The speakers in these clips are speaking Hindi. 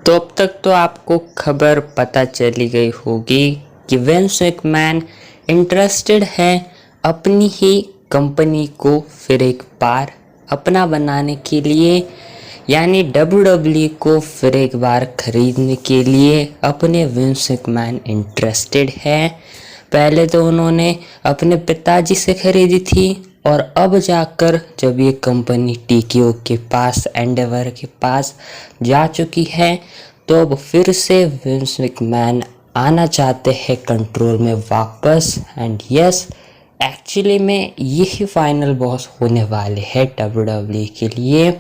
तो अब तक तो आपको खबर पता चली गई होगी कि विंस मैकमैन इंटरेस्टेड है अपनी ही कंपनी को फिर एक बार अपना बनाने के लिए, यानी WWE को फिर एक बार खरीदने के लिए अपने विंस मैकमैन इंटरेस्टेड है। पहले तो उन्होंने अपने पिताजी से खरीदी थी और अब जाकर जब ये कंपनी TKO के पास, एंडेवर के पास जा चुकी है, तो अब फिर से विंस मैकमैन आना चाहते हैं कंट्रोल में वापस। एंड यस, एक्चुअली में यही फाइनल बॉस होने वाले हैं WWE के लिए,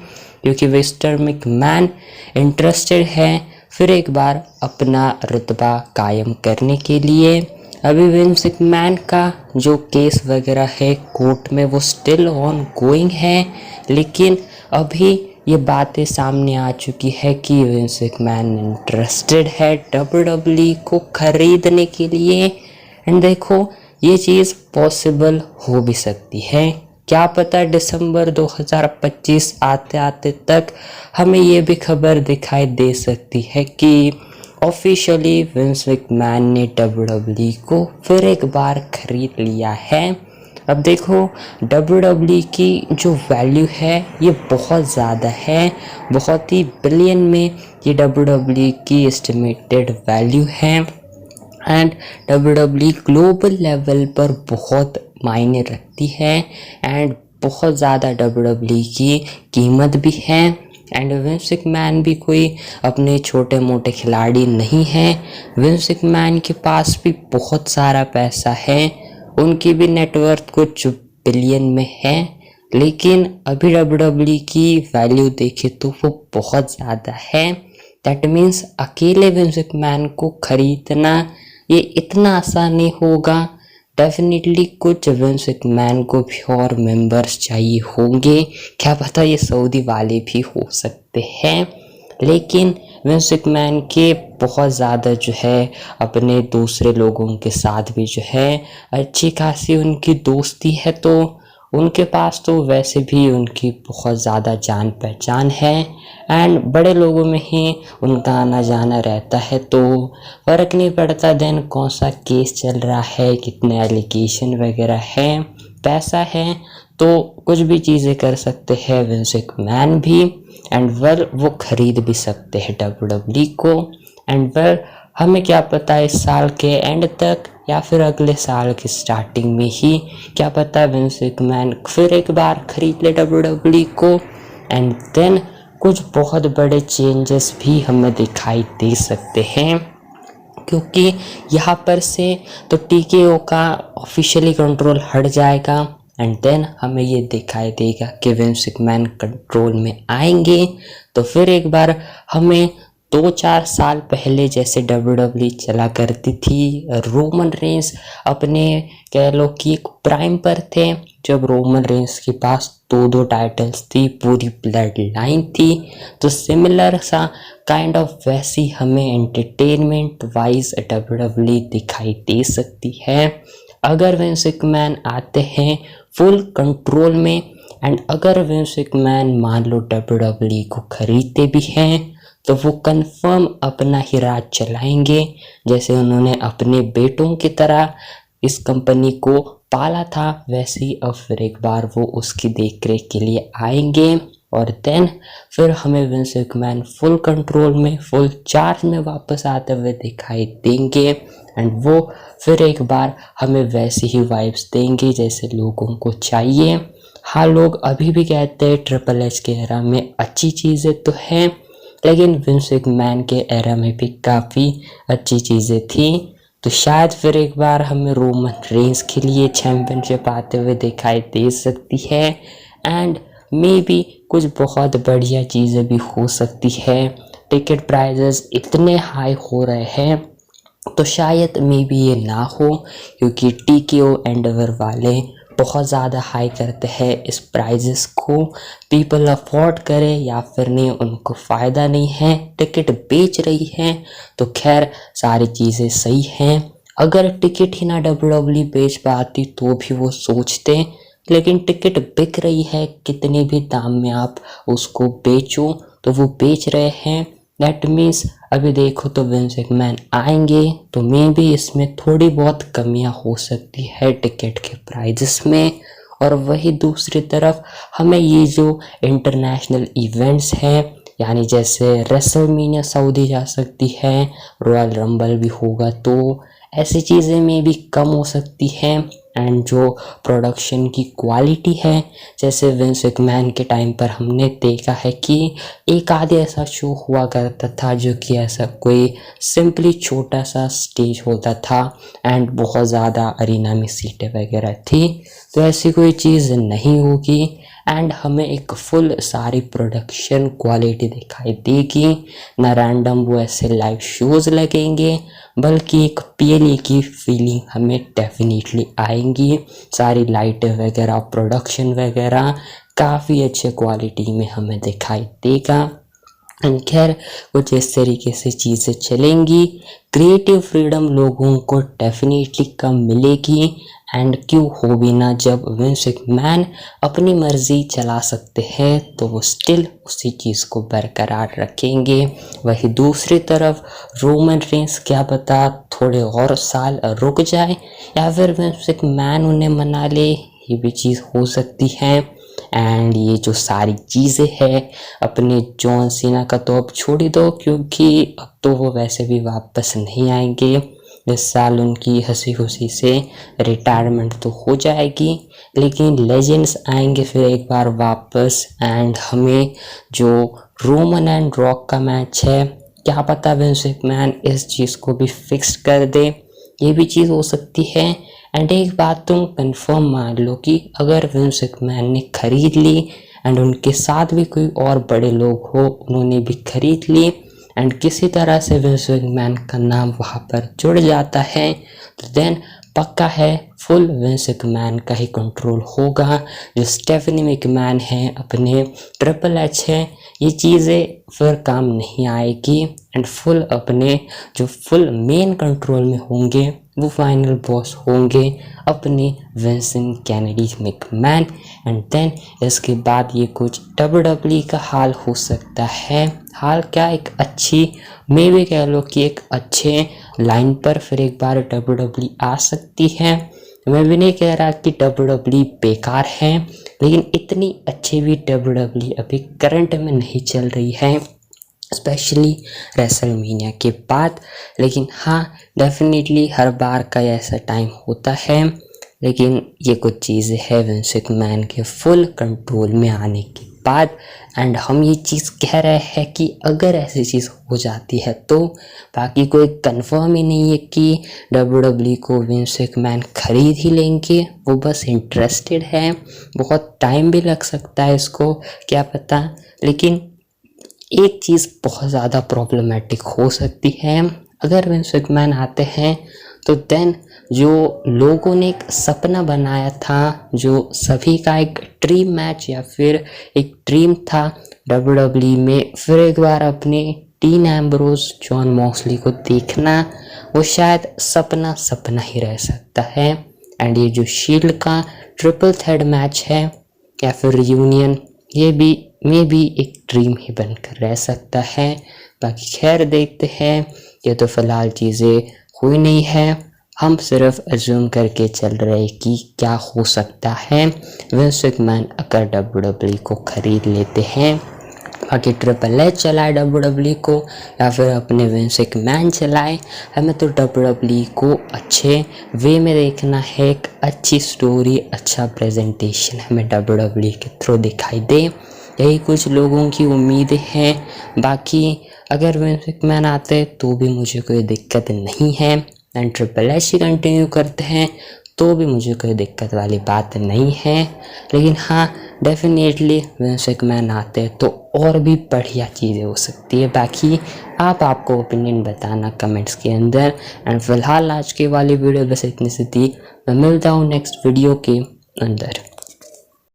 क्योंकि मिस्टर मैकमैन इंटरेस्टेड है फिर एक बार अपना रुतबा कायम करने के लिए। अभी विंस मैकमैन का जो केस वगैरह है कोर्ट में वो स्टिल ऑन गोइंग है, लेकिन अभी ये बातें सामने आ चुकी है कि विंस मैकमैन इंटरेस्टेड है WWE को खरीदने के लिए। एंड देखो, ये चीज़ पॉसिबल हो भी सकती है, क्या पता दिसंबर 2025 आते आते तक हमें ये भी खबर दिखाई दे सकती है कि ऑफिशियली विंस मैकमैन ने WWE को फिर एक बार खरीद लिया है। अब देखो, WWE की जो वैल्यू है ये बहुत ज़्यादा है, बहुत ही बिलियन में ये WWE की एस्टिमेटेड वैल्यू है। एंड WWE ग्लोबल लेवल पर बहुत मायने रखती है एंड बहुत ज़्यादा WWE की कीमत भी है। एंड विंस मैकमैन भी कोई अपने छोटे मोटे खिलाड़ी नहीं है, विंस मैकमैन के पास भी बहुत सारा पैसा है, उनकी भी नेटवर्थ कुछ बिलियन में है, लेकिन अभी WWE की वैल्यू देखे तो वो बहुत ज़्यादा है। दैट मीन्स अकेले विंस मैकमैन को खरीदना ये इतना आसान नहीं होगा। डेफिनेटली कुछ विंस मैकमैन को भी और मेंबर्स चाहिए होंगे, क्या पता ये सऊदी वाले भी हो सकते हैं, लेकिन विंस मैकमैन के बहुत ज़्यादा जो है अपने दूसरे लोगों के साथ भी जो है अच्छी खासी उनकी दोस्ती है, तो उनके पास तो वैसे भी उनकी बहुत ज़्यादा जान पहचान है एंड बड़े लोगों में ही उनका आना जाना रहता है, तो फ़र्क नहीं पड़ता देन कौन सा केस चल रहा है, कितने एलिगेशन वगैरह है, पैसा है तो कुछ भी चीज़ें कर सकते हैं विंस मैकमैन भी। एंड वेल वो खरीद भी सकते हैं WWE को। एंड वेल हमें क्या पता इस साल के एंड तक या फिर अगले साल की स्टार्टिंग में ही, क्या पता विंस मैकमैन फिर एक बार खरीद ले WWE को। एंड देन कुछ बहुत बड़े चेंजेस भी हमें दिखाई दे सकते हैं, क्योंकि यहाँ पर से तो TKO का ऑफिशियली कंट्रोल हट जाएगा एंड देन हमें ये दिखाई देगा कि विंस मैकमैन कंट्रोल में आएंगे, तो फिर एक बार हमें 2-4 साल पहले जैसे WWE चला करती थी, रोमन रेंस अपने कह लो कि एक प्राइम पर थे, जब रोमन रेंस के पास 2-2 टाइटल्स थी, पूरी ब्लड लाइन थी, तो सिमिलर सा काइंड ऑफ वैसी हमें एंटरटेनमेंट वाइज WWE दिखाई दे सकती है अगर विंस मैकमैन आते हैं फुल कंट्रोल में। एंड अगर विंस मैकमैन मान लो WWE को खरीदते भी हैं तो वो कंफर्म अपना ही राज चलाएंगे, जैसे उन्होंने अपने बेटों की तरह इस कंपनी को पाला था, वैसे ही अब फिर एक बार वो उसकी देखरेख के लिए आएंगे और देन फिर हमें विंस मैकमैन फुल कंट्रोल में, फुल चार्ज में वापस आते हुए दिखाई देंगे। एंड वो फिर एक बार हमें वैसी ही वाइब्स देंगे जैसे लोगों को चाहिए। हाँ, लोग अभी भी कहते हैं ट्रिपल एच के एरा में अच्छी चीज़ें तो हैं, लेकिन विंस मैकमैन के एरा में भी काफ़ी अच्छी चीज़ें थी, तो शायद फिर एक बार हमें रोमन रेंस के लिए चैम्पियनशिप आते हुए दिखाई दे सकती है। एंड मे बी कुछ बहुत बढ़िया चीज़ें भी हो सकती है। टिकट प्राइजेस इतने हाई हो रहे हैं तो शायद मे बी ये ना हो, क्योंकि TKO एंडेवर वाले बहुत ज़्यादा हाई करते हैं इस प्राइजेस को, पीपल अफोर्ड करें या फिर नहीं उनको फ़ायदा नहीं है, टिकट बेच रही है, तो खैर सारी चीज़ें सही हैं। अगर टिकट ही ना WWE बेच पाती तो भी वो सोचते, लेकिन टिकट बिक रही है, कितने भी दाम में आप उसको बेचो तो वो बेच रहे हैं, दैट मीन्स अभी देखो तो विंस मैकमैन आएंगे तो मे बी इसमें थोड़ी बहुत कमियां हो सकती है टिकट के प्राइजेस में। और वही दूसरी तरफ हमें ये जो इंटरनेशनल इवेंट्स हैं, यानी जैसे रेसलमेनिया सऊदी जा सकती है, रॉयल रंबल भी होगा, तो ऐसी चीज़ें में भी कम हो सकती हैं। एंड जो प्रोडक्शन की क्वालिटी है, जैसे विंस मैकमैन के टाइम पर हमने देखा है कि एक आधे ऐसा शो हुआ करता था जो कि ऐसा कोई सिंपली छोटा सा स्टेज होता था एंड बहुत ज़्यादा अरीना में सीटें वगैरह थी, तो ऐसी कोई चीज़ नहीं होगी। एंड हमें एक फुल सारी प्रोडक्शन क्वालिटी दिखाई देगी, ना रैंडम वो ऐसे लाइव शोज़ लगेंगे, बल्कि एक पीएलए की फीलिंग हमें डेफिनेटली आएंगी। सारी लाइटें वगैरह, प्रोडक्शन वगैरह काफ़ी अच्छे क्वालिटी में हमें दिखाई देगा। खैर कुछ इस तरीके से चीज़ें चलेंगी। क्रिएटिव फ्रीडम लोगों को डेफिनेटली कम मिलेगी, एंड क्यों हो भी ना, जब विंस मैकमैन अपनी मर्जी चला सकते हैं तो वो स्टिल उसी चीज़ को बरकरार रखेंगे। वही दूसरी तरफ रोमन रेंस क्या पता थोड़े और साल रुक जाए या फिर विंस मैकमैन उन्हें मना ले, ये भी चीज़ हो सकती है। एंड ये जो सारी चीज़ें हैं, अपने जॉन सीना का तो अब छोड़ ही दो, क्योंकि अब तो वो वैसे भी वापस नहीं आएंगे। इस साल उनकी हंसी खुशी से रिटायरमेंट तो हो जाएगी, लेकिन लेजेंड्स आएंगे फिर एक बार वापस। एंड हमें जो रोमन एंड रॉक का मैच है, क्या पता विंस मैकमैन इस चीज़ को भी फिक्स कर दे, ये भी चीज़ हो सकती है। एंड एक बात तुम कंफर्म मान लो कि अगर विंस मैकमैन ने खरीद ली एंड उनके साथ भी कोई और बड़े लोग हो, उन्होंने भी खरीद ली एंड किसी तरह से विंस मैकमैन का नाम वहाँ पर जुड़ जाता है, तो देन पक्का है फुल विंस मैकमैन का ही कंट्रोल होगा। जो स्टेफनी मैकमैन है, अपने ट्रिपल एच है, ये चीज़ें फिर काम नहीं आएगी। एंड फुल अपने जो फुल मेन कंट्रोल में होंगे वो फाइनल बॉस होंगे अपने Vincent Kennedy McMahon. And then इसके बाद ये कुछ WWE का हाल हो सकता है, हाल क्या, एक अच्छी मैं भी कह लो कि एक अच्छे लाइन पर फिर एक बार WWE आ सकती है। मैं भी नहीं कह रहा कि WWE बेकार है, लेकिन इतनी अच्छी भी WWE अभी करंट में नहीं चल रही है, स्पेशली रेसलमेनिया के बाद। लेकिन हाँ, डेफिनेटली हर बार का ऐसा टाइम होता है, लेकिन ये कुछ चीज़ें हैं विंस मैकमैन के फुल कंट्रोल में आने के बाद। एंड हम ये चीज़ कह रहे हैं कि अगर ऐसी चीज़ हो जाती है तो बाकी कोई कंफर्म ही नहीं है कि WWE को विंस मैकमैन खरीद ही लेंगे, वो बस इंटरेस्टेड है। बहुत टाइम भी लग सकता है इसको, क्या पता। लेकिन एक चीज़ बहुत ज़्यादा प्रॉब्लमेटिक हो सकती है, अगर विंस मैकमैन आते हैं तो देन जो लोगों ने एक सपना बनाया था, जो सभी का एक ड्रीम मैच या फिर एक ड्रीम था WWE में फिर एक बार अपने डीन एम्ब्रोस जॉन मॉक्सली को देखना, वो शायद सपना ही रह सकता है। एंड ये जो शील्ड का ट्रिपल थ्रेड मैच है या फिर रियूनियन, ये भी में भी एक ड्रीम ही बनकर रह सकता है। बाकी खैर देखते हैं, ये तो फिलहाल चीज़ें हुई नहीं है, हम सिर्फ अज्यूम करके चल रहे कि क्या हो सकता है विंस मैकमैन अगर WWE को खरीद लेते हैं। बाकी ट्रिपल एच चलाए WWE को या फिर अपने विंस मैकमैन चलाए, हमें तो WWE को अच्छे वे में देखना है, एक अच्छी स्टोरी, अच्छा प्रेजेंटेशन हमें WWE के थ्रू दिखाई दे, यही कुछ लोगों की उम्मीदें हैं। बाकी अगर विंस मैकमैन आते तो भी मुझे कोई दिक्कत नहीं है, and triple H he continue करते हैं तो भी मुझे कोई दिक्कत वाली बात नहीं है। लेकिन हाँ, डेफिनेटली विंस मैकमैन आते तो और भी बढ़िया चीज़ें हो सकती है। बाकी आपको ओपिनियन बताना कमेंट्स के अंदर। एंड फिलहाल आज के वाली वीडियो बस इतनी सी थी, मैं मिलता हूँ नेक्स्ट वीडियो के अंदर।